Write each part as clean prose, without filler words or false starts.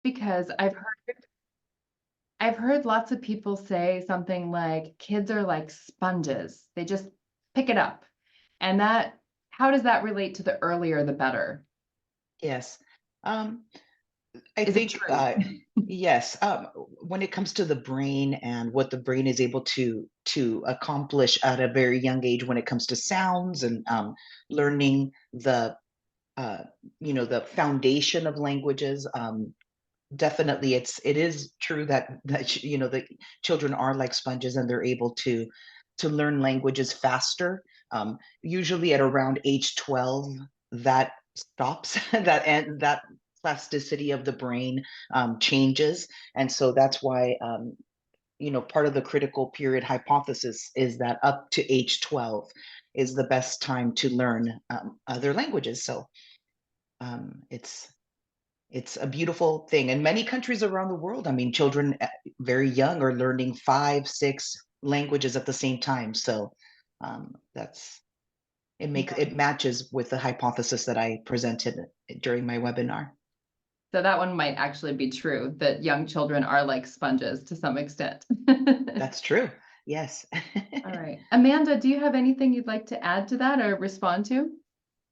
because I've heard lots of people say something like kids are like sponges. They just pick it up. And that, how does that relate to the earlier the better? Yes. Um, I Is it think, true? yes, when it comes to the brain and what the brain is able to accomplish at a very young age when it comes to sounds and learning the uh, the foundation of languages, definitely it is true that the children are like sponges and they're able to learn languages faster. Usually at around age 12, that stops that plasticity of the brain changes. And so that's why part of the critical period hypothesis is that up to age 12 is the best time to learn other languages. So it's a beautiful thing. In many countries around the world, I mean, children very young are learning 5, 6 languages at the same time. So that's Yeah. it matches with the hypothesis that I presented during my webinar. So that one might actually be true, that young children are like sponges to some extent. That's true. Yes. All right. Amanda, do you have anything you'd like to add to that or respond to?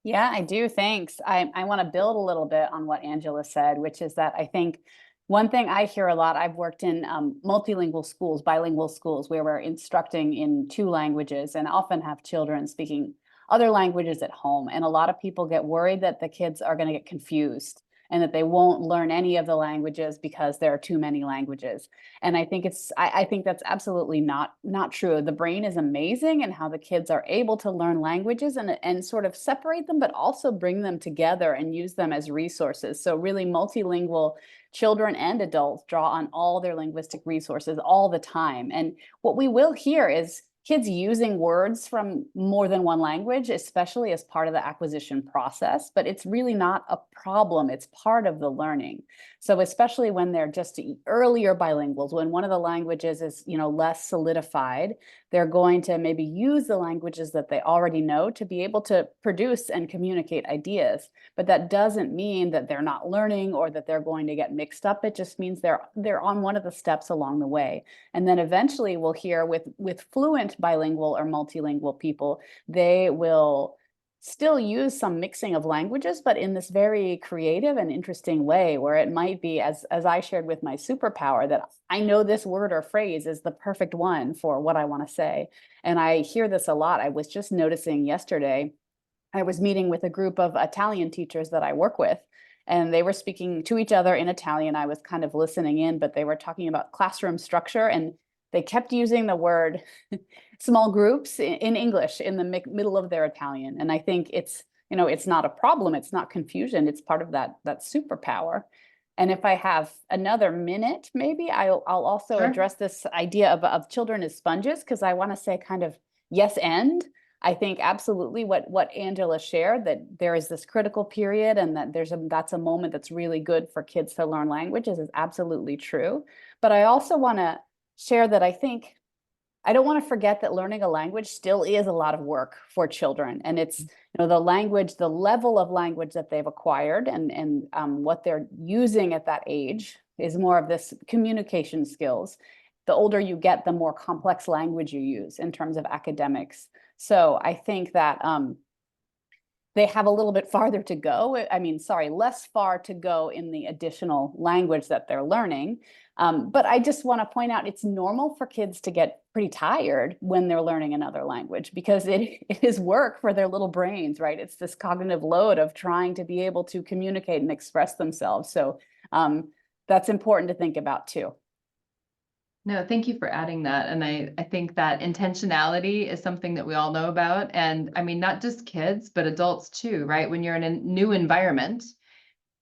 Yeah, I do. Thanks. I want to build a little bit on what Angela said, which is that I think one thing I hear a lot, I've worked in multilingual schools, bilingual schools, where we're instructing in 2 languages and often have children speaking other languages at home. And a lot of people get worried that the kids are going to get confused and that they won't learn any of the languages because there are too many languages. And I think I think that's absolutely not true. The brain is amazing and how the kids are able to learn languages and sort of separate them, but also bring them together and use them as resources. So really multilingual children and adults draw on all their linguistic resources all the time. And what we will hear is kids using words from more than one language, especially as part of the acquisition process, but it's really not a problem. It's part of the learning. So especially when they're just earlier bilinguals, when one of the languages is, less solidified, they're going to maybe use the languages that they already know to be able to produce and communicate ideas. But that doesn't mean that they're not learning or that they're going to get mixed up. It just means they're on one of the steps along the way. And then eventually we'll hear with fluent bilingual or multilingual people, they will still use some mixing of languages, but in this very creative and interesting way where it might be, as I shared with my superpower, that I know this word or phrase is the perfect one for what I want to say. And I hear this a lot. I was just noticing yesterday, I was meeting with a group of Italian teachers that I work with, and they were speaking to each other in Italian. I was kind of listening in, but they were talking about classroom structure, and they kept using the word small groups in English in the middle of their Italian. And I think it's not a problem. It's not confusion. It's part of that superpower. And if I have another minute, maybe I'll also Sure. address this idea of children as sponges, because I want to say kind of yes and. I think absolutely what Angela shared, that there is this critical period and that that's a moment that's really good for kids to learn languages, is absolutely true. But I also want to share that I think I don't want to forget that learning a language still is a lot of work for children. And it's, the language, the level of language that they've acquired and what they're using at that age is more of this communication skills. The older you get, the more complex language you use in terms of academics. So I think that they have a little bit farther to go. I mean, sorry, less far to go in the additional language that they're learning. But I just want to point out it's normal for kids to get pretty tired when they're learning another language because it is work for their little brains, right? It's this cognitive load of trying to be able to communicate and express themselves. So that's important to think about too. No, thank you for adding that. And I think that intentionality is something that we all know about. And I mean, not just kids, but adults too, right? When you're in a new environment,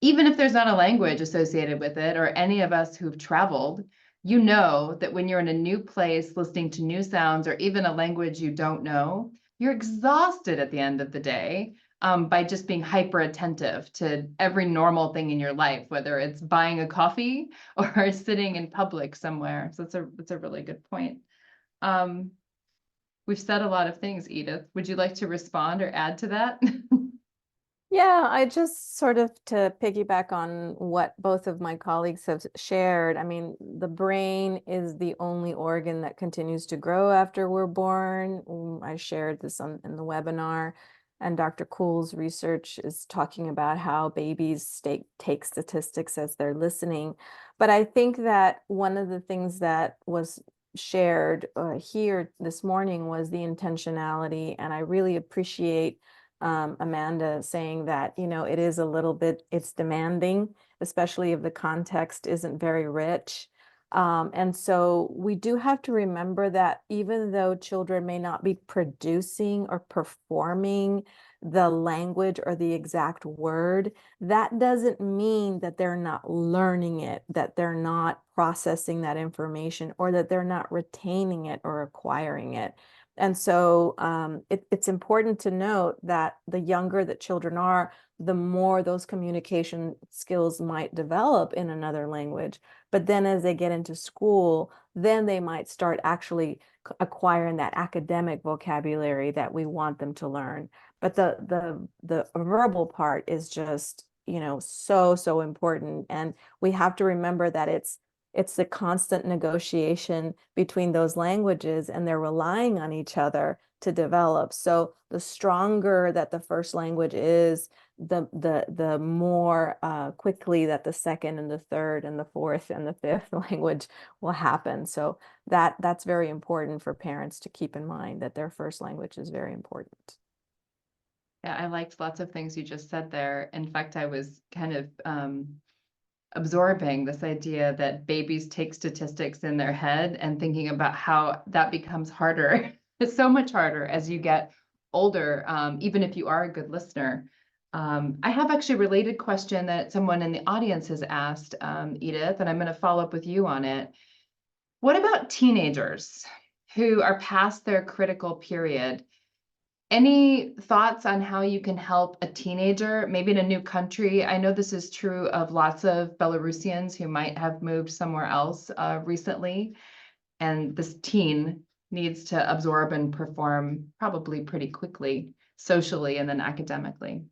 even if there's not a language associated with it, or any of us who've traveled, you know that when you're in a new place, listening to new sounds, or even a language you don't know, you're exhausted at the end of the day, by just being hyper attentive to every normal thing in your life, whether it's buying a coffee or sitting in public somewhere. So that's a really good point. Um, we've said a lot of things, Edith. Would you like to respond or add to that? Yeah, I just sort of to piggyback on what both of my colleagues have shared. I mean, the brain is the only organ that continues to grow after we're born. I shared this in the webinar, and Dr. Kuhl's research is talking about how babies take statistics as they're listening. But I think that one of the things that was shared here this morning was the intentionality, and I really appreciate Amanda saying that, you know, it is a little bit, it's demanding, especially if the context isn't very rich. And so we do have to remember that even though children may not be producing or performing the language or the exact word, that doesn't mean that they're not learning it, that they're not processing that information, or that they're not retaining it or acquiring it. And so it's important to note that the younger that children are, the more those communication skills might develop in another language. But then as they get into school, then they might start actually acquiring that academic vocabulary that we want them to learn. But the verbal part is just, you know, so important. And we have to remember that it's the constant negotiation between those languages, and they're relying on each other to develop. So the stronger that the first language is, the more quickly that the second and the third and the fourth and the fifth language will happen. So that's very important for parents to keep in mind, that their first language is very important. Yeah, I liked lots of things you just said there. In fact, I was kind of absorbing this idea that babies take statistics in their head and thinking about how that becomes harder. It's so much harder as you get older, even if you are a good listener. I have actually a related question that someone in the audience has asked, Edith, and I'm going to follow up with you on it. What about teenagers who are past their critical period? Any thoughts on how you can help a teenager, maybe in a new country? I know this is true of lots of Belarusians who might have moved somewhere else recently, and this teen needs to absorb and perform probably pretty quickly, socially and then academically.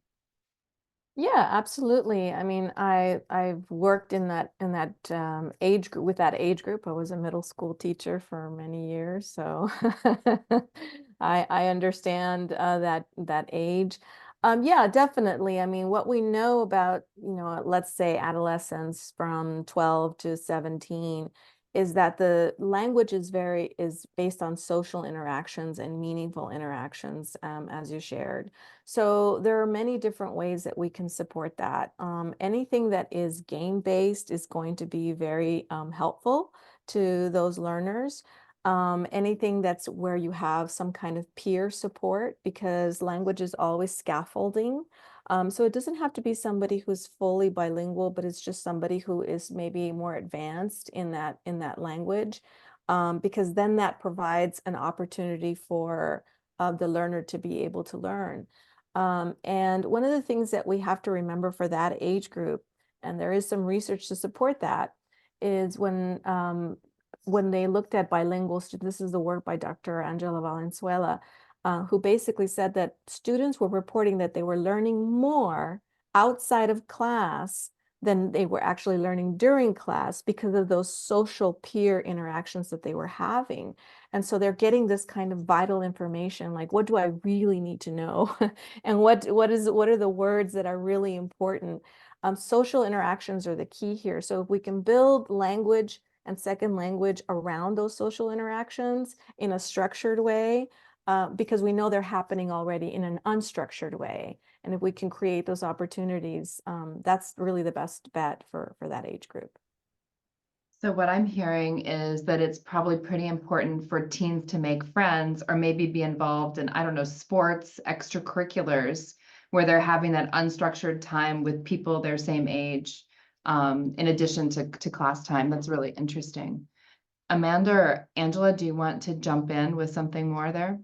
Yeah, absolutely. I mean, I've worked in that age group with that age group. I was a middle school teacher for many years, so I understand that age. Yeah, definitely. I mean, what we know about, you know, let's say adolescents from 12 to 17 is that the language is based on social interactions and meaningful interactions, as you shared. So there are many different ways that we can support that. Anything that is game-based is going to be very helpful to those learners. Anything that's where you have some kind of peer support, because language is always scaffolding. So it doesn't have to be somebody who's fully bilingual, but it's just somebody who is maybe more advanced in that language, because then that provides an opportunity for the learner to be able to learn. And one of the things that we have to remember for that age group, and there is some research to support that, is when they looked at bilingual students, this is the work by Dr. Angela Valenzuela, who basically said that students were reporting that they were learning more outside of class than they were actually learning during class because of those social peer interactions that they were having. And so they're getting this kind of vital information, like, what do I really need to know? And what are the words that are really important? Social interactions are the key here. So if we can build language and second language around those social interactions in a structured way, because we know they're happening already in an unstructured way. And if we can create those opportunities, that's really the best bet for that age group. So what I'm hearing is that it's probably pretty important for teens to make friends or maybe be involved in, I don't know, sports, extracurriculars, where they're having that unstructured time with people their same age, in addition to class time. That's really interesting. Amanda or Angela, do you want to jump in with something more there?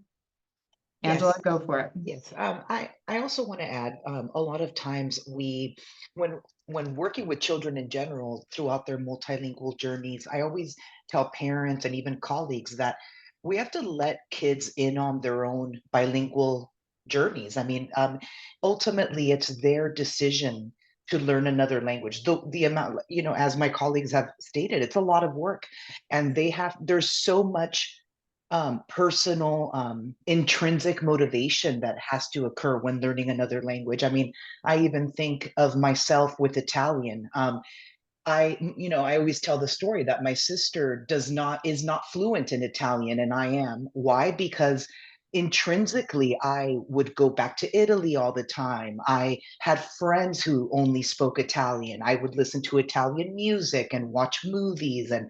Angela, Yes. go for it. Yes, I also want to add, a lot of times when working with children in general throughout their multilingual journeys, I always tell parents and even colleagues that we have to let kids in on their own bilingual journeys. I mean, ultimately, it's their decision to learn another language. The amount, you know, as my colleagues have stated, it's a lot of work, and there's so much personal, intrinsic motivation that has to occur when learning another language. I mean, I even think of myself with Italian. You know, I always tell the story that my sister is not fluent in Italian, and I am. Why? Because intrinsically, I would go back to Italy all the time. I had friends who only spoke Italian. I would listen to Italian music and watch movies, and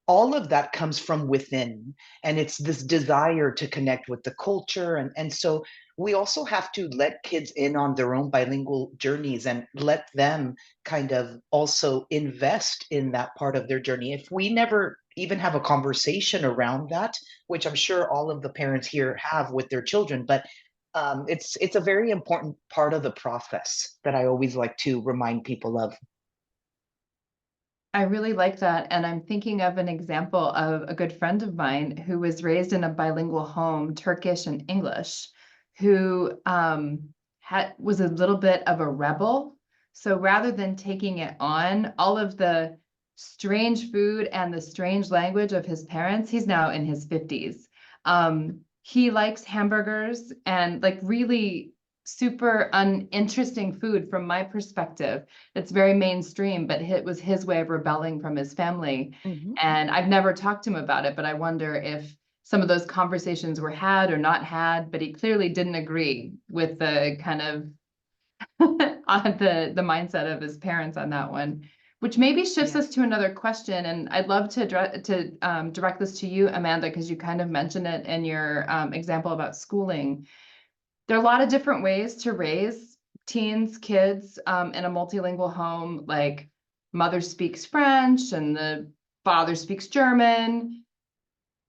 all of that comes from within, and it's this desire to connect with the culture, and so we also have to let kids in on their own bilingual journeys and let them kind of also invest in that part of their journey. If we never even have a conversation around that, which I'm sure all of the parents here have with their children, but it's a very important part of the process that I always like to remind people of. I really like that. And I'm thinking of an example of a good friend of mine who was raised in a bilingual home, Turkish and English, who was a little bit of a rebel. So rather than taking it on, all of the strange food and the strange language of his parents, he's now in his 50s. He likes hamburgers and like really super uninteresting food from my perspective. It's very mainstream, but it was his way of rebelling from his family. And I've never talked to him about it, but I wonder if some of those conversations were had or not had, but he clearly didn't agree with the kind of on the mindset of his parents on that one, which maybe shifts Yeah. us to another question. And I'd love to direct this to you, Amanda, because you kind of mentioned it in your example about schooling. There are a lot of different ways to raise teens, kids in a multilingual home, like mother speaks French and the father speaks German.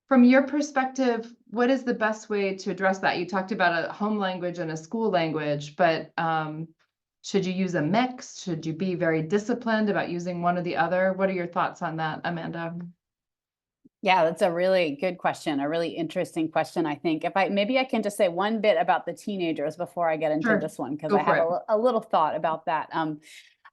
From your perspective, what is the best way to address that? You talked about a home language and a school language, but should you use a mix? Should you be very disciplined about using one or the other? What are your thoughts on that, Amanda? Yeah, that's a really good question, a really interesting question, I think. Maybe I can just say one bit about the teenagers before I get into Sure. this one, because Go I have for it. a little thought about that.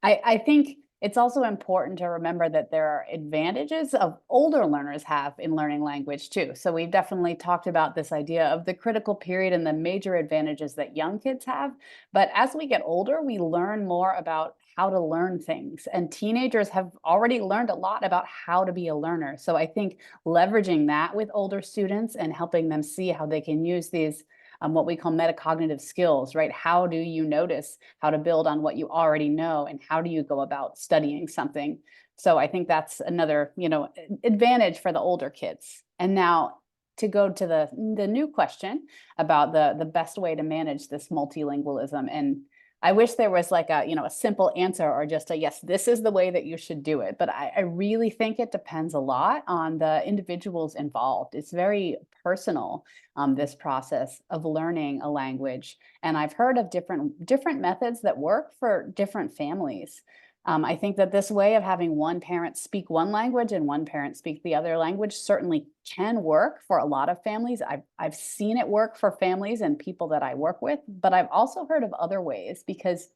I think it's also important to remember that there are advantages of older learners have in learning language too. So we've definitely talked about this idea of the critical period and the major advantages that young kids have. But as we get older, we learn more about how to learn things. And teenagers have already learned a lot about how to be a learner. So I think leveraging that with older students and helping them see how they can use these what we call metacognitive skills, right? How do you notice how to build on what you already know, and how do you go about studying something? So I think that's another, advantage for the older kids. And now to go to the new question about the best way to manage this multilingualism. And I wish there was like a simple answer or just a yes, this is the way that you should do it. But I really think it depends a lot on the individuals involved. It's very personal, this process of learning a language. And I've heard of different methods that work for different families. I think that this way of having one parent speak one language and one parent speak the other language certainly can work for a lot of families. I've seen it work for families and people that I work with, but I've also heard of other ways, because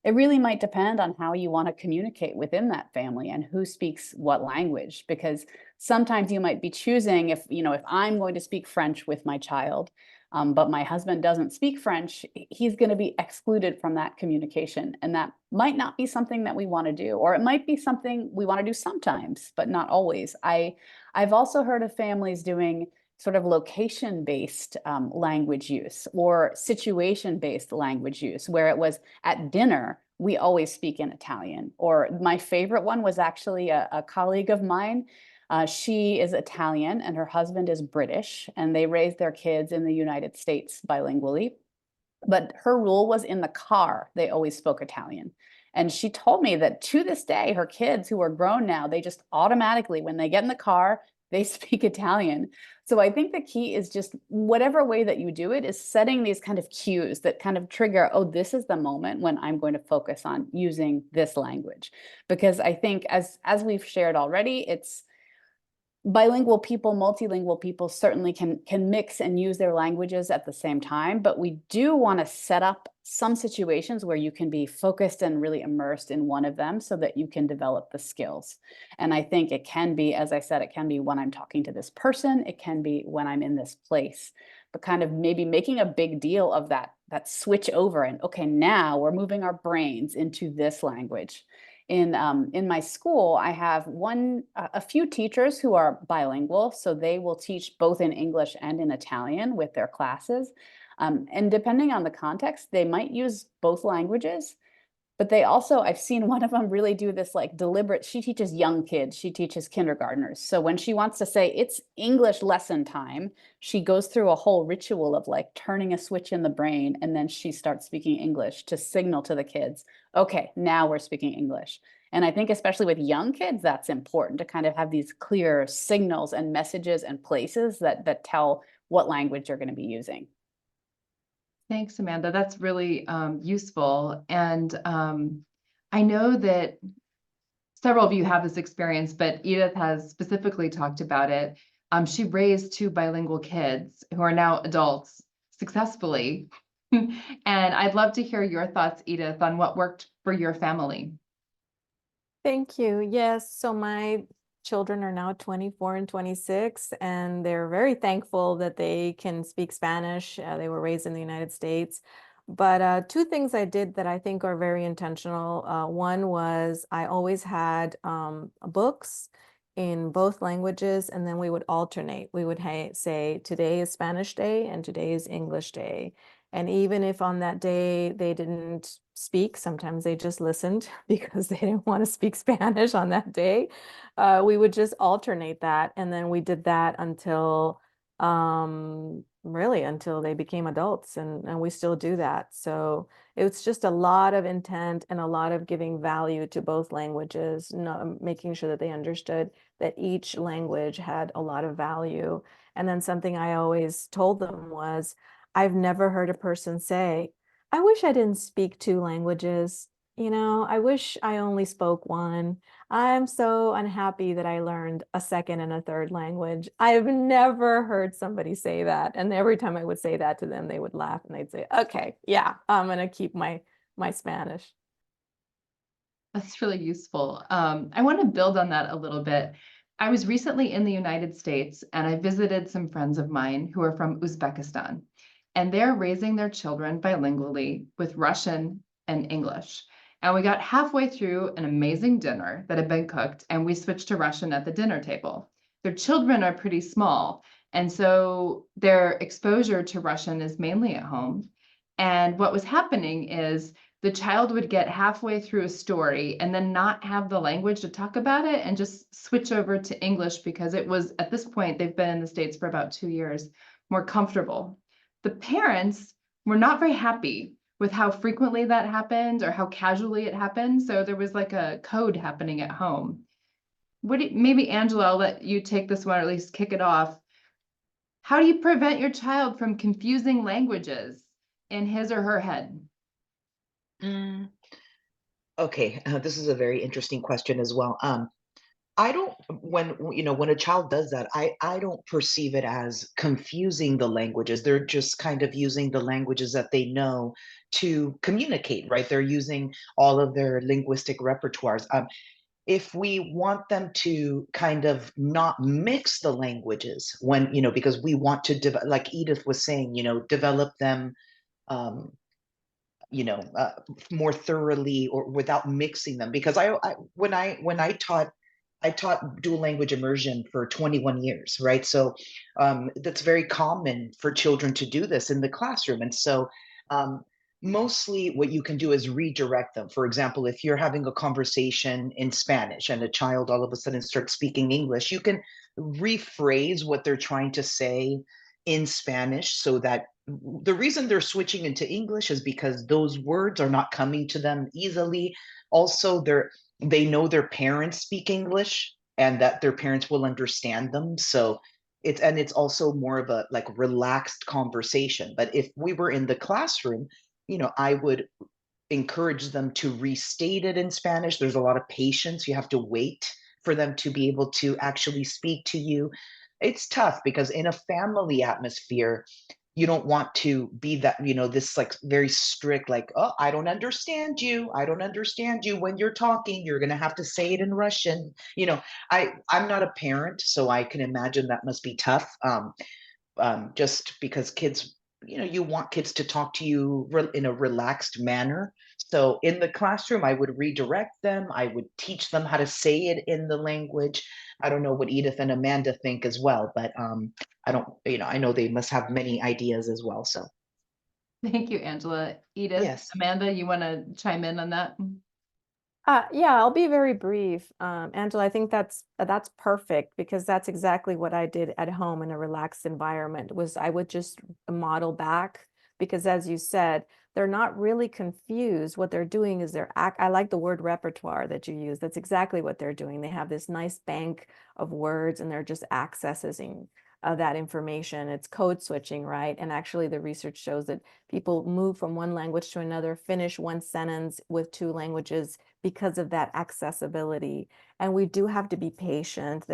it really might depend on how you want to communicate within that family and who speaks what language. Because sometimes you might be choosing, if I'm going to speak French with my child, but my husband doesn't speak French, he's going to be excluded from that communication. And that might not be something that we want to do, or it might be something we want to do sometimes, but not always. I've also heard of families doing sort of location-based language use, or situation-based language use, where it was at dinner, we always speak in Italian. Or my favorite one was actually a colleague of mine. She is Italian and her husband is British, and they raised their kids in the United States bilingually. But her rule was in the car, they always spoke Italian. And she told me that to this day, her kids who are grown now, they just automatically, when they get in the car, they speak Italian. So I think the key is just whatever way that you do it is setting these kind of cues that kind of trigger, oh, this is the moment when I'm going to focus on using this language. Because I think as we've shared already, bilingual people, multilingual people certainly can mix and use their languages at the same time, but we do want to set up some situations where you can be focused and really immersed in one of them so that you can develop the skills. And I think it can be, as I said, it can be when I'm talking to this person, it can be when I'm in this place, but kind of maybe making a big deal of that switch over and, okay, now we're moving our brains into this language. In my school, I have a few teachers who are bilingual, so they will teach both in English and in Italian with their classes. And depending on the context, they might use both languages, but they also, I've seen one of them really do this like deliberate, she teaches young kids, she teaches kindergartners. So when she wants to say it's English lesson time, she goes through a whole ritual of like turning a switch in the brain, and then she starts speaking English to signal to the kids, okay, now we're speaking English. And I think especially with young kids, that's important to kind of have these clear signals and messages and places that tell what language you're going to be using. Thanks, Amanda. That's really useful. And I know that several of you have this experience, but Edith has specifically talked about it. She raised 2 bilingual kids who are now adults successfully. And I'd love to hear your thoughts, Edith, on what worked for your family. Thank you. Yes, so my children are now 24 and 26, and they're very thankful that they can speak Spanish. They were raised in the United States. But 2 things I did that I think are very intentional. One was I always had books in both languages, and then we would alternate. We would say today is Spanish day and today is English day. And even if on that day they didn't speak, sometimes they just listened because they didn't want to speak Spanish on that day. We would just alternate that. And then we did that until really until they became adults, and we still do that. So it's just a lot of intent and a lot of giving value to both languages, making sure that they understood that each language had a lot of value. And then something I always told them was, I've never heard a person say, I wish I didn't speak 2 languages. I wish I only spoke one. I'm so unhappy that I learned a second and a third language. I've never heard somebody say that. And every time I would say that to them, they would laugh and they'd say, okay, yeah, I'm going to keep my Spanish. That's really useful. I want to build on that a little bit. I was recently in the United States, and I visited some friends of mine who are from Uzbekistan, and they're raising their children bilingually with Russian and English. And we got halfway through an amazing dinner that had been cooked, and we switched to Russian at the dinner table. Their children are pretty small, and so their exposure to Russian is mainly at home. And what was happening is the child would get halfway through a story and then not have the language to talk about it and just switch over to English because it was, at this point, they've been in the States for about 2 years, more comfortable. The parents were not very happy with how frequently that happened or how casually it happened. So there was like a code happening at home. Maybe Angela, I'll let you take this one or at least kick it off. How do you prevent your child from confusing languages in his or her head? Okay, this is a very interesting question as well. I don't, when a child does that, I don't perceive it as confusing the languages. They're just kind of using the languages that they know to communicate, right? They're using all of their linguistic repertoires. If we want them to kind of not mix the languages because we want to, like Edith was saying, develop them, um, more thoroughly or without mixing them. Because when I taught dual language immersion for 21 years, right? So that's very common for children to do this in the classroom. And so mostly what you can do is redirect them. For example, if you're having a conversation in Spanish and a child all of a sudden starts speaking English, you can rephrase what they're trying to say in Spanish so that the reason they're switching into English is because those words are not coming to them easily. Also, they know their parents speak English and that their parents will understand them. So it's also more of a like relaxed conversation. But if we were in the classroom, I would encourage them to restate it in Spanish. There's a lot of patience. You have to wait for them to be able to actually speak to you. It's tough because in a family atmosphere, you don't want to be that, this like very strict, like, oh, I don't understand you. I don't understand you when you're talking. You're going to have to say it in Russian. I'm not a parent, so I can imagine that must be tough. Just because kids, you want kids to talk to you in a relaxed manner. So in the classroom, I would redirect them. I would teach them how to say it in the language. I don't know what Edith and Amanda think as well, but I don't, I know they must have many ideas as well. So Thank you, Angela. Edith, yes. Amanda, you want to chime in on that? Yeah, I'll be very brief. Angela, I think that's perfect because that's exactly what I did at home in a relaxed environment was I would just model back because as you said, they're not really confused. What they're doing is I like the word repertoire that you use. That's exactly what they're doing. They have this nice bank of words and they're just accessing that information. It's code switching, right? And actually the research shows that people move from one language to another, finish one sentence with two languages because of that accessibility. And we do have to be patient.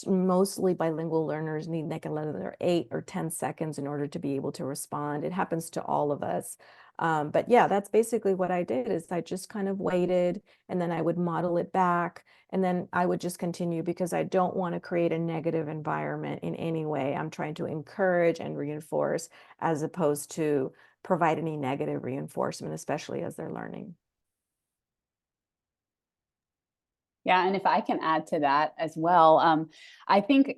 Mostly bilingual learners need like another 8 or 10 seconds in order to be able to respond. It happens to all of us. But yeah, that's basically what I did is I just kind of waited and then I would model it back and then I would just continue because I don't want to create a negative environment in any way. I'm trying to encourage and reinforce as opposed to provide any negative reinforcement, especially as they're learning. Yeah, and if I can add to that as well, I think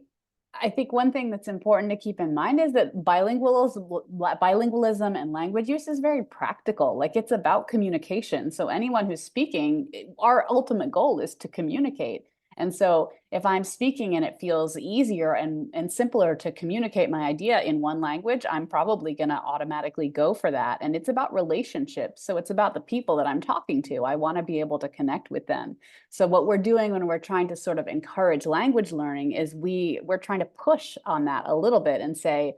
one thing that's important to keep in mind is that bilingualism and language use is very practical. Like it's about communication. So anyone who's speaking, our ultimate goal is to communicate. And so if I'm speaking and it feels easier and simpler to communicate my idea in one language, I'm probably going to automatically go for that. And it's about relationships. So it's about the people that I'm talking to. I want to be able to connect with them. So what we're doing when we're trying to sort of encourage language learning is we're trying to push on that a little bit and say,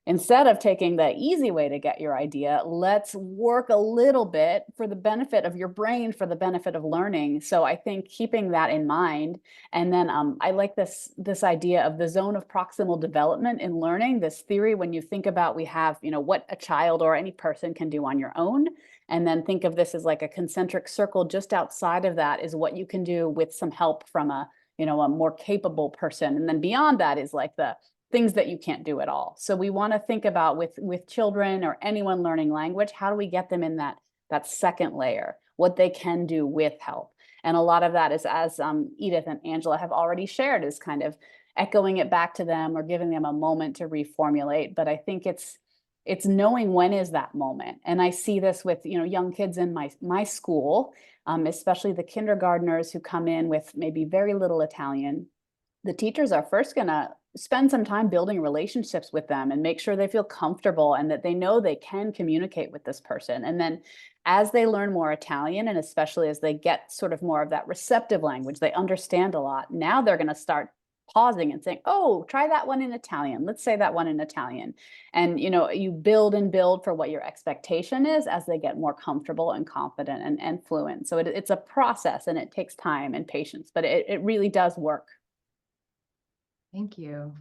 instead of taking the easy way to get your idea, let's work a little bit for the benefit of your brain, for the benefit of learning. So I think keeping that in mind, and then I like this idea of the zone of proximal development in learning, this theory when you think about we have, what a child or any person can do on your own. And then think of this as like a concentric circle. Just outside of that is what you can do with some help from a more capable person. And then beyond that is like the things that you can't do at all. So we want to think about with children or anyone learning language, how do we get them in that second layer, what they can do with help. And a lot of that is, as Edith and Angela have already shared, is kind of echoing it back to them or giving them a moment to reformulate. But I think it's knowing when is that moment. And I see this with young kids in my school, especially the kindergartners who come in with maybe very little Italian. The teachers are first going to spend some time building relationships with them and make sure they feel comfortable and that they know they can communicate with this person. And then as they learn more Italian, and especially as they get sort of more of that receptive language, they understand a lot. Now they're going to start pausing and saying, oh, try that one in Italian. Let's say that one in Italian. And, you build and build for what your expectation is as they get more comfortable and confident and fluent. So it's a process and it takes time and patience, but it really does work. Thank you.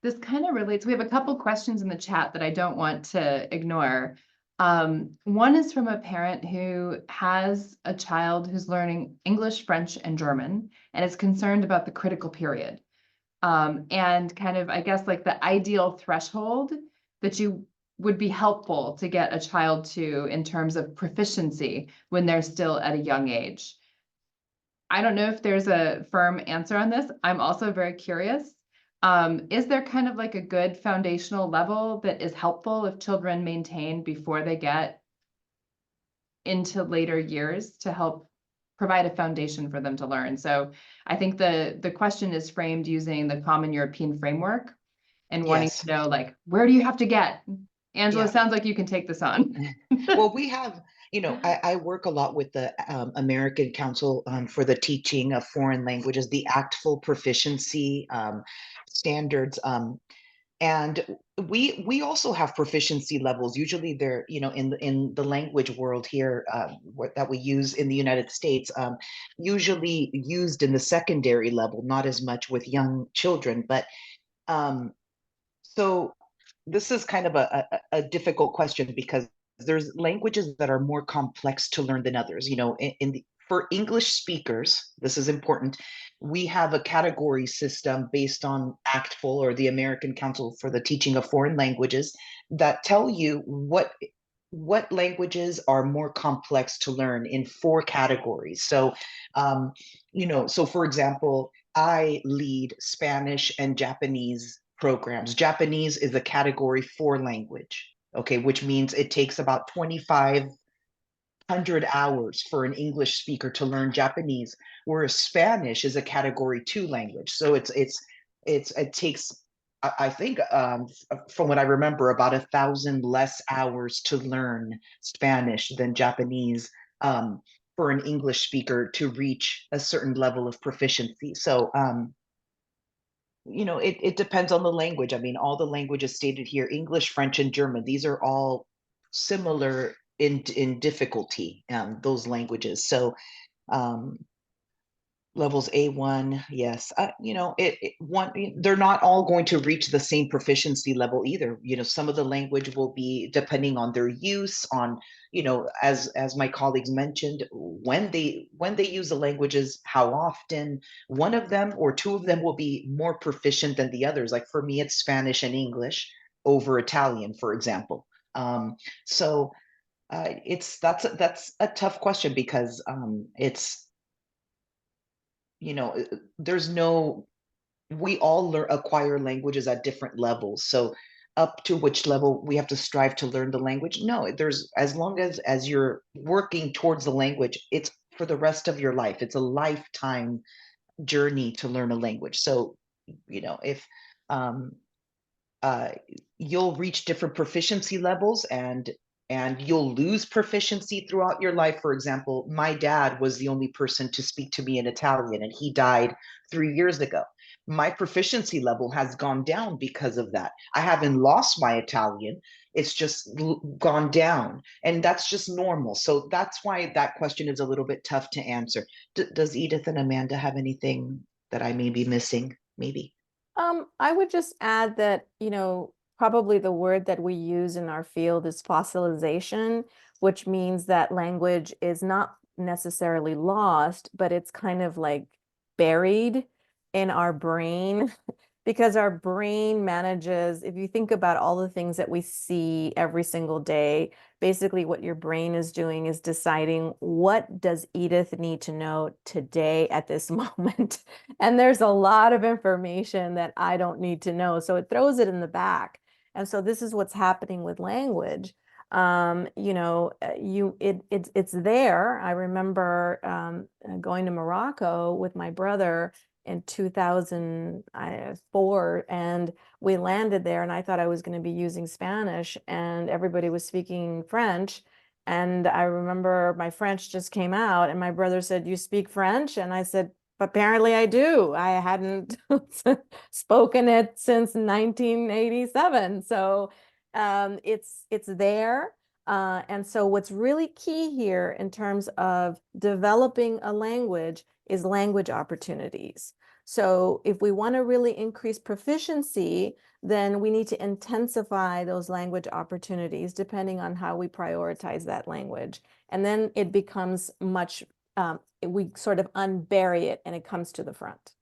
This kind of relates. We have a couple questions in the chat that I don't want to ignore. One is from a parent who has a child who's learning English, French, and German, and is concerned about the critical period. And kind of, I guess, like the ideal threshold that you would be helpful to get a child to in terms of proficiency when they're still at a young age. I don't know if there's a firm answer on this. I'm also very curious. Is there kind of like a good foundational level that is helpful if children maintain before they get into later years to help provide a foundation for them to learn? So I think the question is framed using the Common European Framework and wanting Yes. to know, like, where do you have to get? Angela, Yeah. sounds like you can take this on. Well, we have, I work a lot with the American Council for the Teaching of Foreign Languages, the ACTFL proficiency standards. And we also have proficiency levels. Usually they're, you know, in the language world here, that we use in the United States, usually used in the secondary level, not as much with young children. But so this is kind of a difficult question, because there's languages that are more complex to learn than others. You know, for English speakers, this is important. We have a category system based on ACTFL, or the American Council for the Teaching of Foreign Languages, that tell you what languages are more complex to learn in 4 categories. So, you know, so for example, I lead Spanish and Japanese programs. Japanese is a category 4 language, okay, which means it takes about 2,500 hours for an English speaker to learn Japanese, whereas Spanish is a category 2 language. So it takes, I think, from what I remember, about 1,000 less hours to learn Spanish than Japanese, for an English speaker to reach a certain level of proficiency. So, you know, it depends on the language. I mean, all the languages stated here, English, French, and German, these are all similar in difficulty, those languages. So, um, levels A1, yes. You know, they're not all going to reach the same proficiency level either. You know, some of the language will be depending on their use, on, you know, as my colleagues mentioned, when they use the languages, how often. One of them or 2 of them will be more proficient than the others. Like for me, it's Spanish and English over Italian, for example. So that's a tough question, because it's, you know, there's no, we all acquire languages at different levels. So up to which level we have to strive to learn the language? No, there's, as long as you're working towards the language, it's for the rest of your life. It's a lifetime journey to learn a language. So, you know, if um, uh, you'll reach different proficiency levels, and you'll lose proficiency throughout your life. For example, my dad was the only person to speak to me in Italian, and he died 3 years ago. My proficiency level has gone down because of that. I haven't lost my Italian, it's just gone down, and that's just normal. So that's why that question is a little bit tough to answer. Does Edith and Amanda have anything that I may be missing? Maybe. I would just add that, you know, probably the word that we use in our field is fossilization, which means that language is not necessarily lost, but it's kind of like buried in our brain because our brain manages, if you think about all the things that we see every single day, basically what your brain is doing is deciding, what does Edith need to know today at this moment? And there's a lot of information that I don't need to know. So it throws it in the back. And so this is what's happening with language. You know, it's there. I remember going to Morocco with my brother in 2004, and we landed there, and I thought I was going to be using Spanish, and everybody was speaking French. And I remember my French just came out, and my brother said, "You speak French?" And I said, "Apparently I do. I hadn't spoken it since 1987." So it's there. And so what's really key here in terms of developing a language is language opportunities. So if we want to really increase proficiency, then we need to intensify those language opportunities depending on how we prioritize that language. And then it becomes much, we sort of unbury it and it comes to the front.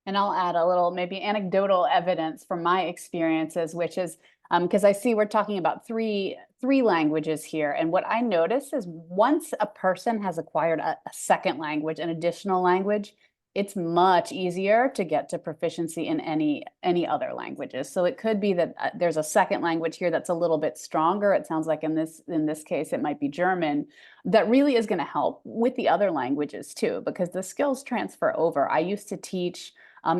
And I'll add a little maybe anecdotal evidence from my experiences, which is because I see we're talking about three languages here. And what I notice is once a person has acquired a second language, an additional language, it's much easier to get to proficiency in any other languages. So it could be that there's a second language here that's a little bit stronger. It sounds like in this case, it might be German, that really is going to help with the other languages too, because the skills transfer over. I used to teach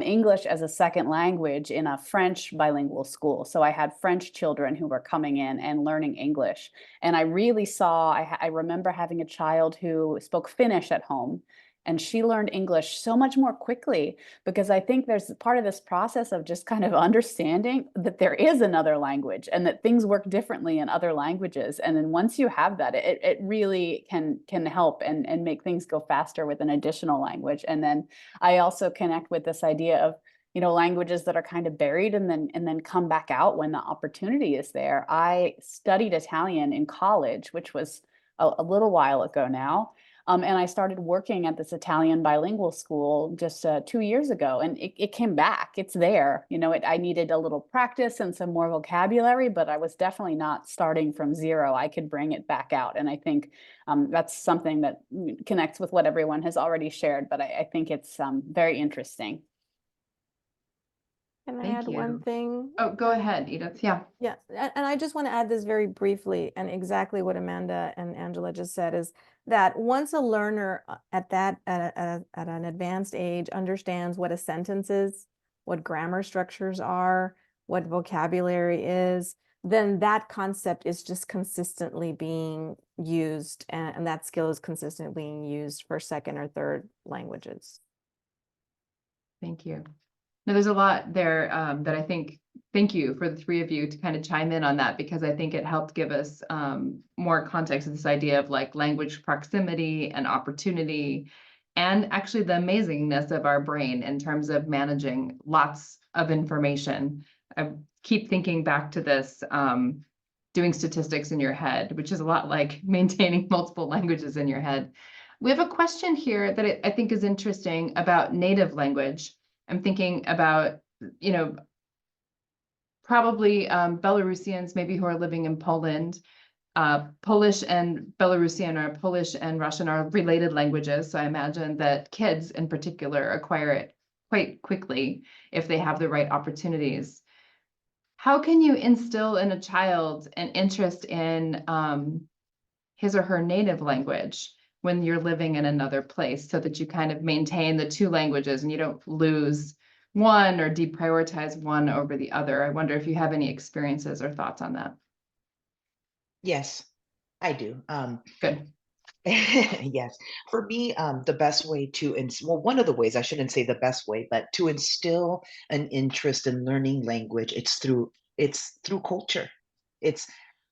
English as a second language in a French bilingual school. So I had French children who were coming in and learning English. And I really saw, I remember having a child who spoke Finnish at home. And she learned English so much more quickly, because I think there's part of this process of just kind of understanding that there is another language and that things work differently in other languages. And then once you have that, it really can help and make things go faster with an additional language. And then I also connect with this idea of, you know, languages that are kind of buried and then come back out when the opportunity is there. I studied Italian in college, which was a little while ago now. And I started working at this Italian bilingual school just 2 years ago, and it came back. It's there. You know, I needed a little practice and some more vocabulary, but I was definitely not starting from zero. I could bring it back out. And I think that's something that connects with what everyone has already shared, but I think it's very interesting. Can I Thank add one you. thing? Oh, go ahead, Edith. Yeah. Yeah, and I just want to add this very briefly, and exactly what Amanda and Angela just said is that once a learner at an advanced age understands what a sentence is, what grammar structures are, what vocabulary is, then that concept is just consistently being used, and that skill is consistently being used for second or third languages. Thank you. Now, there's a lot there that I think, thank you for the three of you to kind of chime in on that, because I think it helped give us more context of this idea of like language proximity and opportunity, and actually the amazingness of our brain in terms of managing lots of information. I keep thinking back to this doing statistics in your head, which is a lot like maintaining multiple languages in your head. We have a question here that I think is interesting about native language. I'm thinking about, you know, probably Belarusians maybe who are living in Poland. Polish and Belarusian, or Polish and Russian, are related languages. So I imagine that kids in particular acquire it quite quickly if they have the right opportunities. How can you instill in a child an interest in his or her native language when you're living in another place, so that you kind of maintain the two languages and you don't lose one or deprioritize one over the other? I wonder if you have any experiences or thoughts on that. Yes, I do. Good. Yes, for me, the best way to well, one of the ways, I shouldn't say the best way, but to instill an interest in learning language, it's through culture. It's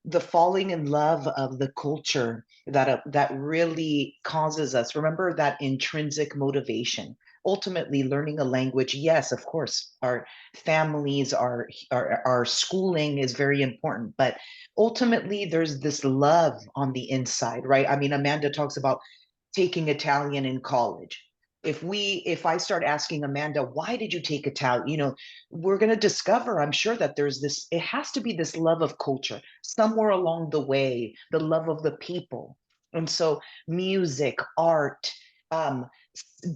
the falling in love of the culture that really causes us. Remember that intrinsic motivation. Ultimately, learning a language, yes, of course, our families, our schooling is very important, but ultimately there's this love on the inside, right? I mean, Amanda talks about taking Italian in college. If I start asking Amanda, why did you take Italian, we're going to discover, I'm sure, that it has to be this love of culture somewhere along the way, the love of the people. And so music, art,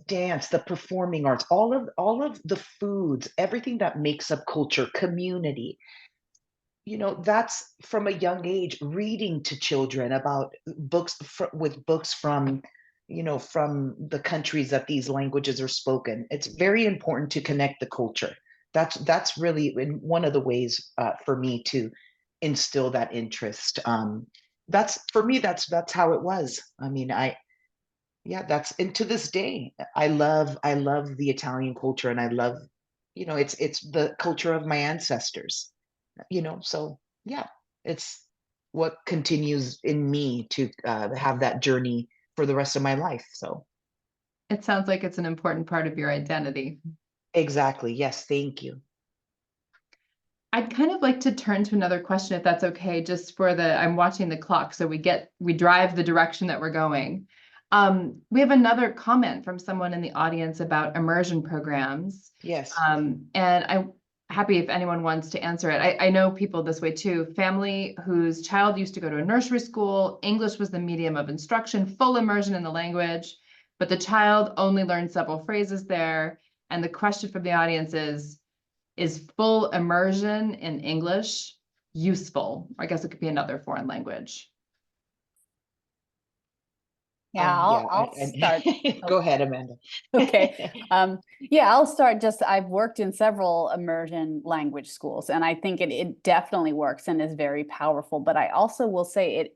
dance, the performing arts, all of the foods, everything that makes up culture, community, that's from a young age, reading to children about books with books from the countries that these languages are spoken. It's very important to connect the culture. That's really one of the ways for me to instill that interest. That's for me. That's how it was. I mean, and to this day, I love the Italian culture, and I love, it's the culture of my ancestors. So yeah, it's what continues in me to have that journey for the rest of my life. So It sounds like it's an important part of your identity. exactly, yes, thank you. I'd kind of like to turn to another question, if that's okay, just for I'm watching the clock, so we drive the direction that we're going. We have another comment from someone in the audience about immersion programs. Yes. And I'm happy if anyone wants to answer it. I know people this way too. Family whose child used to go to a nursery school, English was the medium of instruction, full immersion in the language, but the child only learned several phrases there. And the question from the audience is full immersion in English useful? I guess it could be another foreign language. Yeah, I'll start. Go ahead, Amanda. Okay. Yeah, I'll start. I've worked in several immersion language schools, and I think it definitely works and is very powerful. But I also will say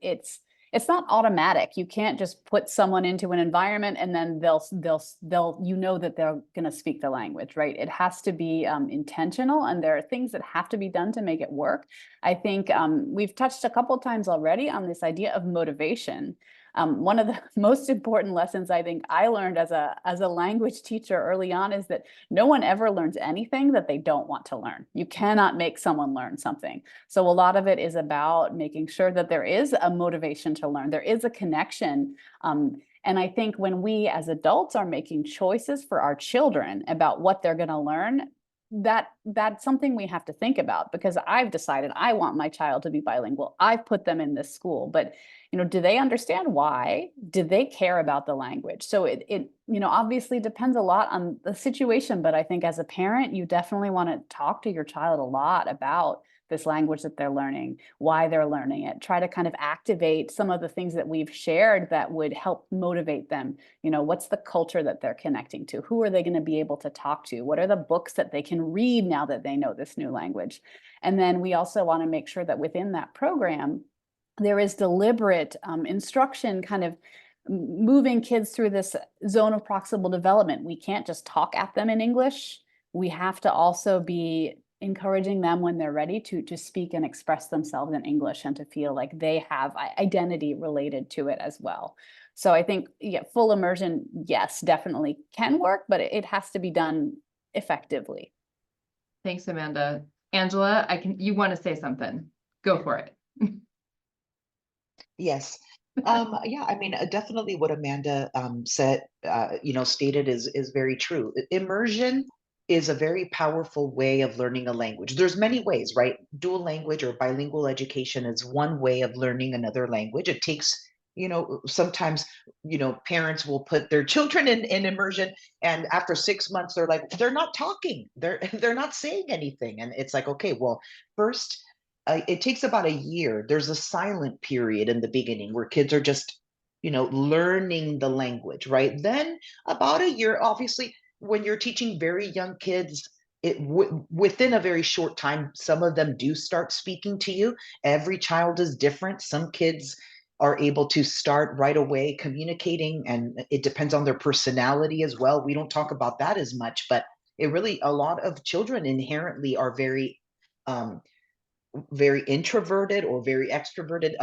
it's not automatic. You can't just put someone into an environment and then they'll you know that they're going to speak the language, right? It has to be intentional, and there are things that have to be done to make it work. I think we've touched a couple times already on this idea of motivation. One of the most important lessons I think I learned as a language teacher early on is that no one ever learns anything that they don't want to learn. You cannot make someone learn something. So a lot of it is about making sure that there is a motivation to learn. There is a connection. And I think when we as adults are making choices for our children about what they're going to learn, that's something we have to think about, because I've decided I want my child to be bilingual. I've put them in this school, but do they understand why? Do they care about the language? So it obviously depends a lot on the situation, but I think as a parent, you definitely want to talk to your child a lot about this language that they're learning, why they're learning it. Try to kind of activate some of the things that we've shared that would help motivate them. What's the culture that they're connecting to? Who are they going to be able to talk to? What are the books that they can read now that they know this new language? And then we also want to make sure that within that program, there is deliberate instruction, kind of moving kids through this zone of proximal development. We can't just talk at them in English. We have to also be encouraging them when they're ready to speak and express themselves in English, and to feel like they have identity related to it as well. So I think, yeah, full immersion, yes, definitely can work, but it has to be done effectively. Thanks, Amanda. Angela, you want to say something? Go for it. Yes. Yeah, I mean, definitely what Amanda said, stated is very true. Immersion is a very powerful way of learning a language. There's many ways, right? Dual language or bilingual education is one way of learning another language. It takes, sometimes, parents will put their children in immersion, and after 6 months, they're not talking. They're not saying anything. And it's like, okay, well, first, it takes about a year. There's a silent period in the beginning where kids are just, learning the language, right? Then about a year, obviously, when you're teaching very young kids, within a very short time, some of them do start speaking to you. Every child is different. Some kids are able to start right away communicating, and it depends on their personality as well. We don't talk about that as much, but a lot of children inherently are very introverted or very extroverted.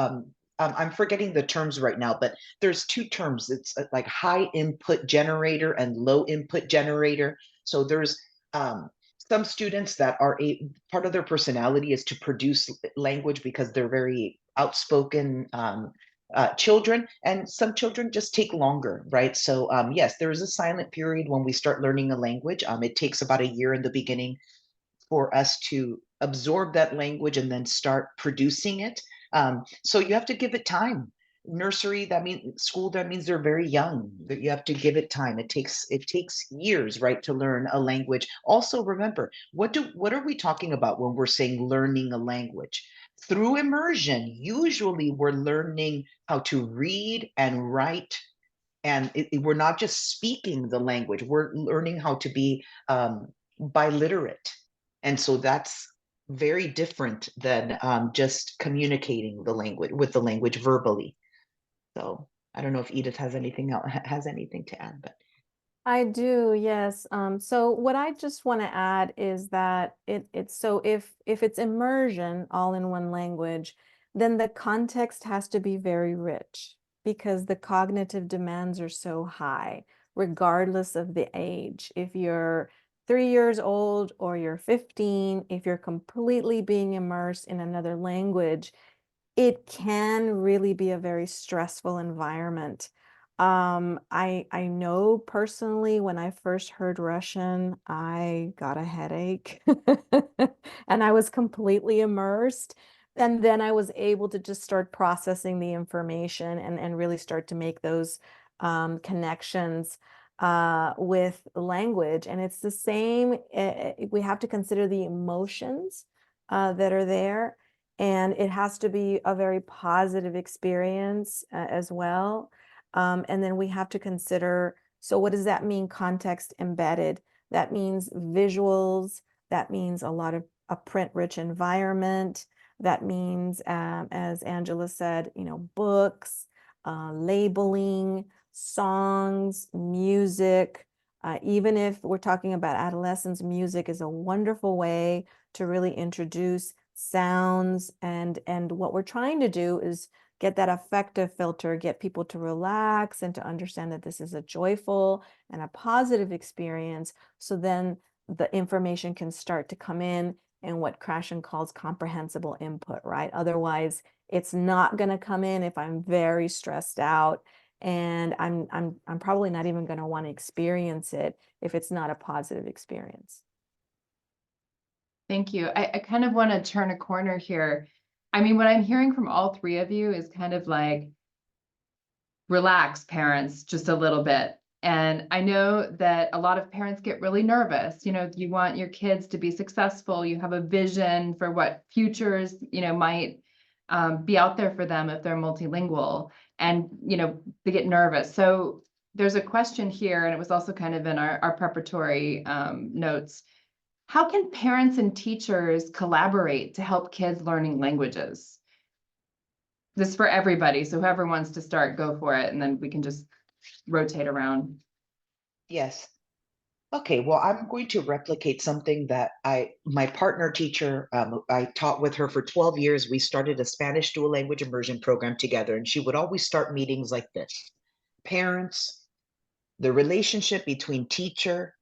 I'm forgetting the terms right now, but there's two terms. It's like high input generator and low input generator. So there's some students that are part of their personality is to produce language because they're very outspoken children, and some children just take longer, right? So yes, there is a silent period when we start learning a language. It takes about a year in the beginning for us to absorb that language and then start producing it. So you have to give it time. Nursery, that means school, that means they're very young. That you have to give it time. It takes years, right, to learn a language. Also, remember, what are we talking about when we're saying learning a language? Through immersion, usually we're learning how to read and write, and we're not just speaking the language. We're learning how to be biliterate. And so that's very different than just communicating with the language verbally. So I don't know if Edith has anything to add, but I do, yes. So what I just want to add is that it's so if it's immersion all in one language, then the context has to be very rich, because the cognitive demands are so high, regardless of the age. If you're 3 years old or you're 15, if you're completely being immersed in another language, it can really be a very stressful environment. I know personally, when I first heard Russian, I got a headache and I was completely immersed. And then I was able to just start processing the information and really start to make those connections with language. And it's the same, we have to consider the emotions that are there. And it has to be a very positive experience as well. And then we have to consider, so what does that mean, context embedded? That means visuals, that means a lot of a print-rich environment. That means, as Angela said, books, labeling, songs, music. Even if we're talking about adolescence, music is a wonderful way to really introduce sounds. And what we're trying to do is get that affective filter, get people to relax and to understand that this is a joyful and a positive experience. So then the information can start to come in what Krashen calls comprehensible input, right? Otherwise, it's not going to come in if I'm very stressed out, and I'm probably not even going to want to experience it if it's not a positive experience. Thank you. I kind of want to turn a corner here. I mean, what I'm hearing from all three of you is kind of like, relax, parents, just a little bit. And I know that a lot of parents get really nervous. You want your kids to be successful. You have a vision for what futures, might be out there for them if they're multilingual. And, they get nervous. So there's a question here, and it was also kind of in our preparatory notes. How can parents and teachers collaborate to help kids learning languages? This is for everybody. So whoever wants to start, go for it. And then we can just rotate around. Yes. Okay, well, I'm going to replicate something that my partner teacher, I taught with her for 12 years. We started a Spanish dual language immersion program together, and she would always start meetings like this. Parents, the relationship between teacher,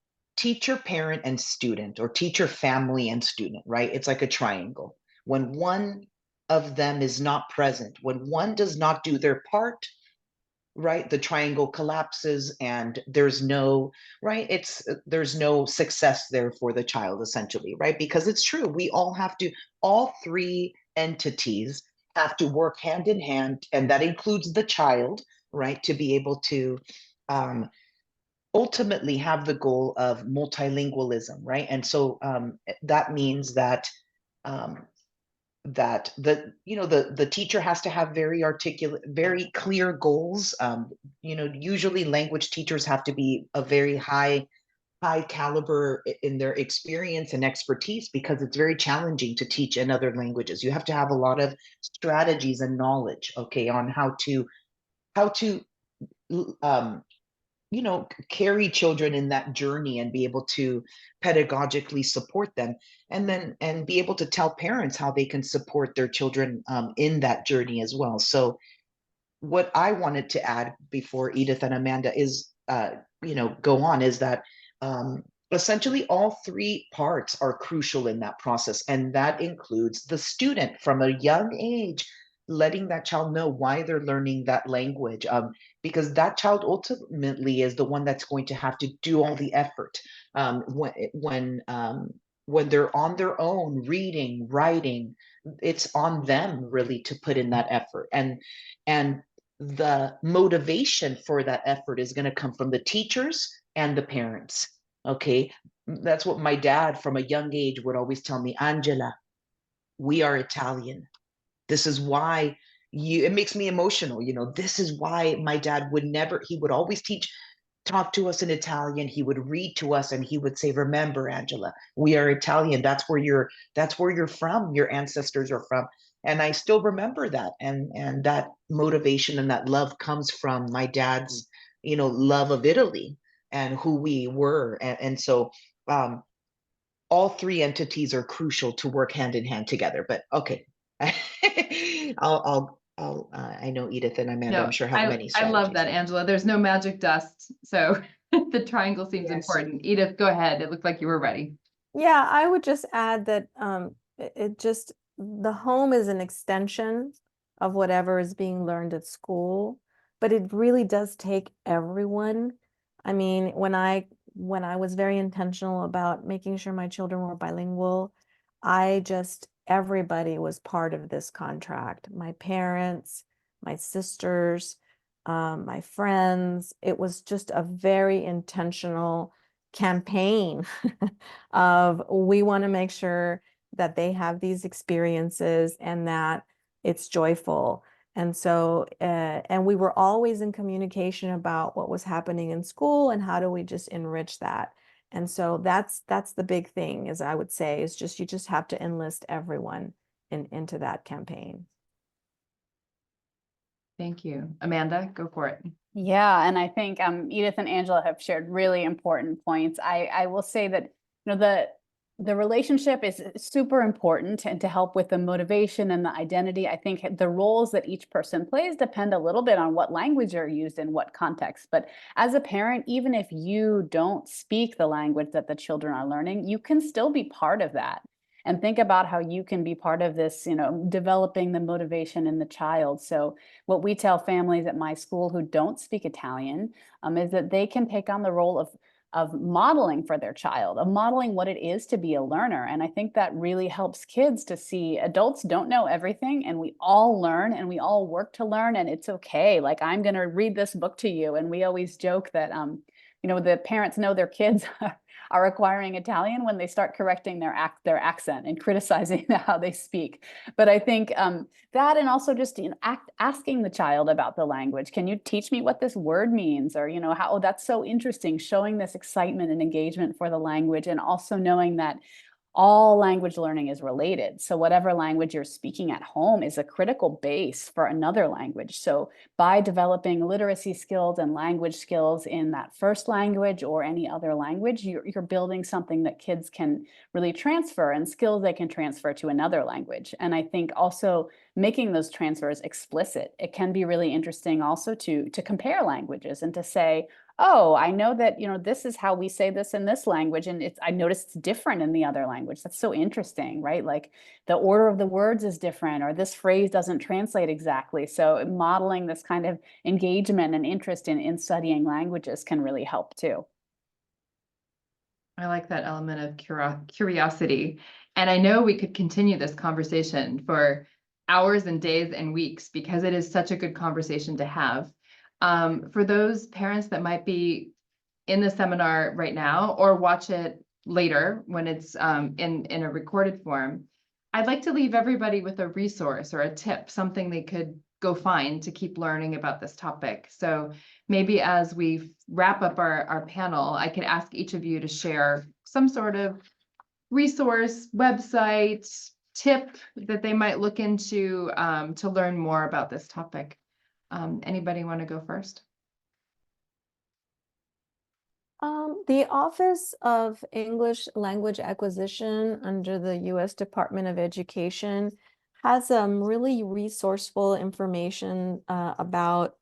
parent, and student, or teacher, family, and student, right? It's like a triangle. When one of them is not present, when one does not do their part, right, the triangle collapses and there's no, right, there's no success there for the child, essentially, right? Because it's true, we all three entities have to work hand in hand, and that includes the child, right, to be able to ultimately have the goal of multilingualism, right? And so that means that um, the teacher has to have very articulate, very clear goals. Usually language teachers have to be a very high caliber in their experience and expertise, because it's very challenging to teach in other languages. You have to have a lot of strategies and knowledge, okay, on how to um, carry children in that journey and be able to pedagogically support them, and be able to tell parents how they can support their children in that journey as well. So what I wanted to add before Edith and Amanda is go on, is that essentially all three parts are crucial in that process, and that includes the student from a young age, letting that child know why they're learning that language, because that child ultimately is the one that's going to have to do all the effort when they're on their own reading, writing. It's on them really to put in that effort, and the motivation for that effort is going to come from the teachers and the parents. Okay, that's what my dad from a young age would always tell me. Angela, we are Italian. This is why it makes me emotional. This is why my dad he would always talk to us in Italian. He would read to us and he would say, remember, Angela, we are Italian. That's where you're from. Your ancestors are from. And I still remember that. And that motivation and that love comes from my dad's, love of Italy and who we were. And so all three entities are crucial to work hand in hand together. But okay. I know Edith and Amanda, I'm sure, have many I strategies. love that, Angela. There's no magic dust. So the triangle seems Yes. important. Edith, go ahead. It looked like you were ready. Yeah, I would just add that the home is an extension of whatever is being learned at school, but it really does take everyone. I mean, when I was very intentional about making sure my children were bilingual, everybody was part of this contract. My parents, my sisters, my friends. It was just a very intentional campaign of, we want to make sure that they have these experiences and that it's joyful. And so, and we were always in communication about what was happening in school and how do we just enrich that. And so that's the big thing, as I would say, is you just have to enlist everyone into that campaign. Thank you. Amanda, go for it. Yeah, and I think Edith and Angela have shared really important points. I will say that, you know, the relationship is super important, and to help with the motivation and the identity. I think the roles that each person plays depend a little bit on what language are used in what context. But as a parent, even if you don't speak the language that the children are learning, you can still be part of that. And think about how you can be part of this, you know, developing the motivation in the child. So what we tell families at my school who don't speak Italian is that they can take on the role of modeling for their child, of modeling what it is to be a learner. And I think that really helps kids to see adults don't know everything, and we all learn and we all work to learn, and it's okay. Like, I'm going to read this book to you. And we always joke that, you know, the parents know their kids are acquiring Italian when they start correcting their accent and criticizing how they speak. But I think that, and also just, you know, asking the child about the language. Can you teach me what this word means? Or, you know, how, oh, that's so interesting. Showing this excitement and engagement for the language, and also knowing that all language learning is related. So whatever language you're speaking at home is a critical base for another language. So by developing literacy skills and language skills in that first language or any other language, you're building something that kids can really transfer, and skills they can transfer to another language. And I think also making those transfers explicit, it can be really interesting also to compare languages and to say, oh, I know that, you know, this is how we say this in this language, and I noticed it's different in the other language. That's so interesting, right? Like, the order of the words is different, or this phrase doesn't translate exactly. So modeling this kind of engagement and interest in studying languages can really help too. I like that element of curiosity. And I know we could continue this conversation for hours and days and weeks, because it is such a good conversation to have. For those parents that might be in the seminar right now or watch it later when it's in a recorded form, I'd like to leave everybody with a resource or a tip, something they could go find to keep learning about this topic. So maybe as we wrap up our panel, I could ask each of you to share some sort of resource, website, tip that they might look into to learn more about this topic. Anybody want to go first? The Office of English Language Acquisition under the U.S. Department of Education has really resourceful information about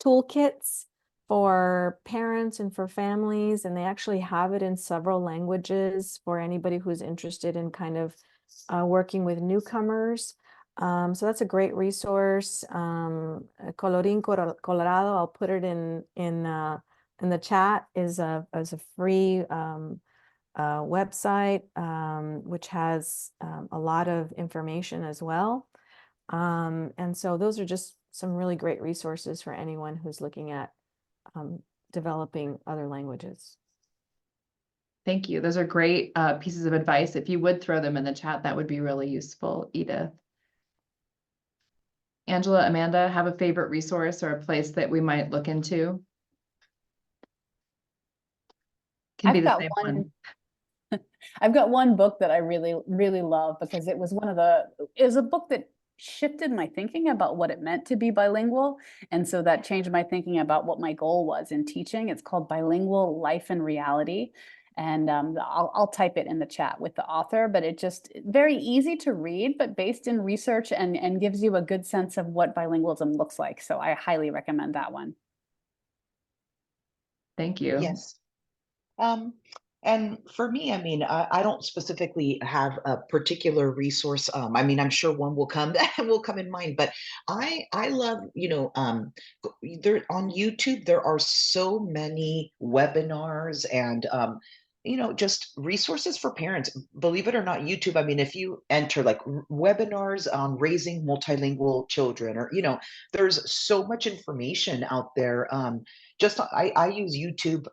toolkits for parents and for families, and they actually have it in several languages for anybody who's interested in kind of working with newcomers. So that's a great resource. Colorín Colorado, I'll put it in the chat, is a free website which has a lot of information as well. And so those are just some really great resources for anyone who's looking at developing other languages. Thank you. Those are great pieces of advice. If you would throw them in the chat, that would be really useful, Edith. Angela, Amanda, have a favorite resource or a place that we might look into? Can be the same one. I've got one book that I really, really love, because it was a book that shifted my thinking about what it meant to be bilingual. And so that changed my thinking about what my goal was in teaching. It's called Bilingual Life and Reality. And I'll type it in the chat with the author, but it just very easy to read, but based in research, and gives you a good sense of what bilingualism looks like. So I highly recommend that one. Thank you. Yes. And for me, I mean, I don't specifically have a particular resource. I mean, I'm sure one will come will come in mind, but I love, you know, there on YouTube, there are so many webinars and you know, just resources for parents. Believe it or not, YouTube, I mean, if you enter like webinars on raising multilingual children, or, you know, there's so much information out there. Just I use YouTube,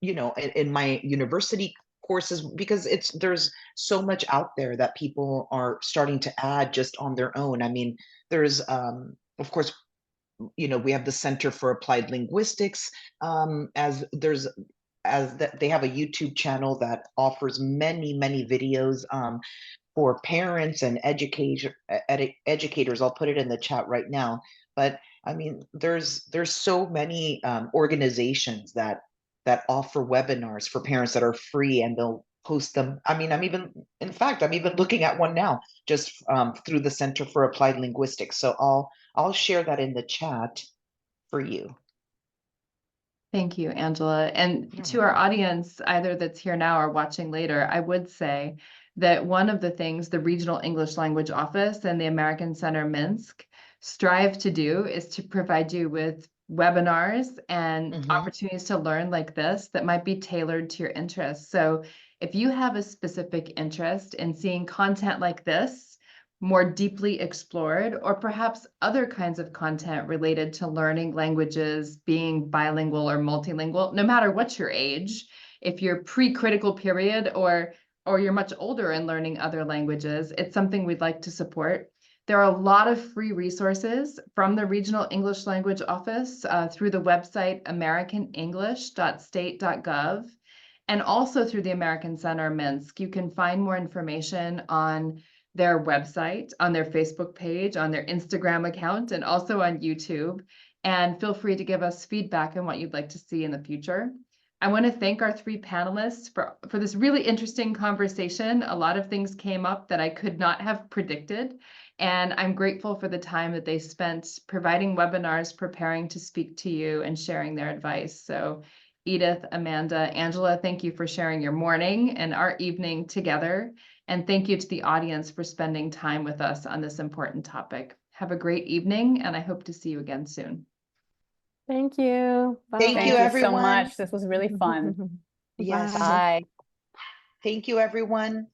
you know, in my university courses, because there's so much out there that people are starting to add just on their own. I mean, there's of course, you know, we have the Center for Applied Linguistics, as that they have a YouTube channel that offers many videos. for parents and educators. I'll put it in the chat right now. But I mean, there's so many organizations that offer webinars for parents that are free, and they'll post them. I mean, I'm even looking at one now, just through the Center for Applied Linguistics. So I'll share that in the chat for you. Thank you, Angela. And to our audience, either that's here now or watching later, I would say that one of the things the Regional English Language Office and the American Center Minsk strive to do is to provide you with webinars and opportunities to learn like this that might be tailored to your interests. So if you have a specific interest in seeing content like this more deeply explored, or perhaps other kinds of content related to learning languages, being bilingual or multilingual, no matter what your age, if you're pre-critical period or you're much older and learning other languages, it's something we'd like to support. There are a lot of free resources from the Regional English Language Office through the website americanenglish.state.gov, and also through the American Center Minsk. You can find more information on their website, on their Facebook page, on their Instagram account, and also on YouTube. And feel free to give us feedback on what you'd like to see in the future. I want to thank our three panelists for this really interesting conversation. A lot of things came up that I could not have predicted. And I'm grateful for the time that they spent providing webinars, preparing to speak to you, and sharing their advice. So Edith, Amanda, Angela, thank you for sharing your morning and our evening together. And thank you to the audience for spending time with us on this important topic. Have a great evening, and I hope to see you again soon. Thank you. Bye. Thank you, so everyone. much. This was really fun. Yes. Bye. Thank you, everyone.